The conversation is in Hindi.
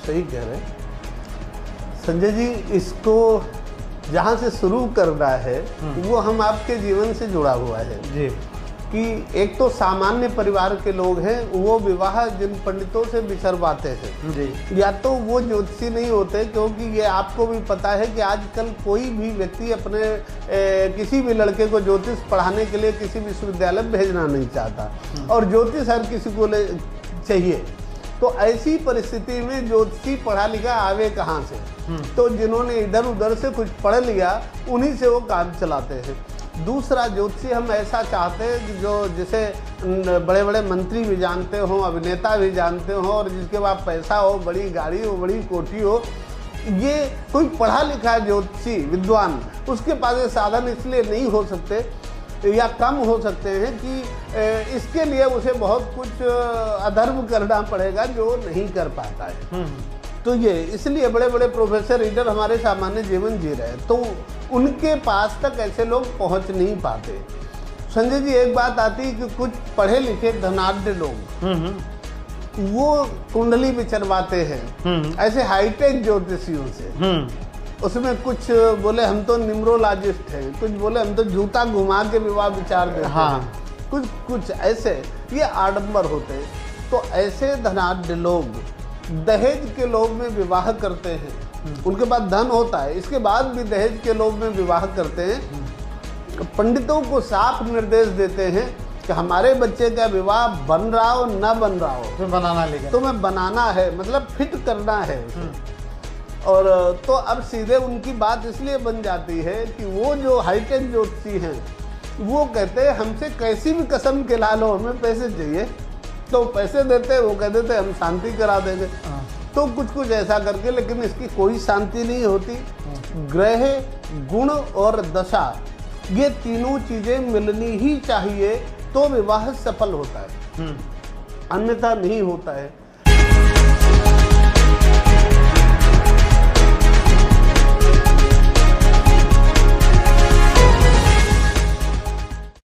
सही कह रहे हैं संजय जी। इसको जहाँ से शुरू करना है वो हम आपके जीवन से जुड़ा हुआ है जी, कि एक तो सामान्य परिवार के लोग हैं, वो विवाह जिन पंडितों से बिछड़वाते हैं जी, या तो वो ज्योतिषी नहीं होते, क्योंकि ये आपको भी पता है कि आजकल कोई भी व्यक्ति अपने किसी भी लड़के को ज्योतिष पढ़ाने के लिए किसी विश्वविद्यालय में भेजना नहीं चाहता, और ज्योतिष हर किसी को चाहिए। तो ऐसी परिस्थिति में ज्योतिषी पढ़ा लिखा आवे कहाँ से? तो जिन्होंने इधर उधर से कुछ पढ़ लिया उन्हीं से वो काम चलाते हैं। दूसरा, ज्योतिषी हम ऐसा चाहते हैं कि जो जिसे बड़े बड़े मंत्री भी जानते हों, अभिनेता भी जानते हों, और जिसके पास पैसा हो, बड़ी गाड़ी हो, बड़ी कोठी हो, ये कोई पढ़ा लिखा ज्योतिषी विद्वान, उसके पास ये साधन इसलिए नहीं हो सकते या कम हो सकते हैं कि इसके लिए उसे बहुत कुछ अधर्म करना पड़ेगा जो नहीं कर पाता है। तो ये इसलिए बड़े बड़े प्रोफेसर रीडर हमारे सामान्य जीवन जी रहे हैं, तो उनके पास तक ऐसे लोग पहुंच नहीं पाते। संजय जी, एक बात आती है कि कुछ पढ़े लिखे धनाढ्य लोग वो कुंडली बिछड़वाते हैं ऐसे हाईटेक ज्योतिषियों से। उसमें कुछ बोले हम तो न्यूमरोलॉजिस्ट हैं, कुछ बोले हम तो जूता घुमा के विवाह विचार देते हैं, कुछ ऐसे ये आडंबर होते हैं। तो ऐसे धनाढ्य लोग दहेज के लोभ में विवाह करते हैं, उनके पास धन होता है, इसके बाद भी दहेज के लोभ में विवाह करते हैं। पंडितों को साफ निर्देश देते हैं कि हमारे बच्चे का विवाह बन रहा हो न बन रहा हो, तुम्हें बनाना है, मतलब फिट करना है। और तो अब सीधे उनकी बात इसलिए बन जाती है कि वो जो हाईटेक ज्योतिषी हैं वो कहते हैं हमसे कैसी भी कसम खिला लो, हमें पैसे चाहिए, तो पैसे देते हैं, वो कह देते हम शांति करा देंगे। तो कुछ ऐसा करके, लेकिन इसकी कोई शांति नहीं होती। ग्रह, गुण और दशा, ये तीनों चीजें मिलनी ही चाहिए तो विवाह सफल होता है, अन्यथा नहीं होता है।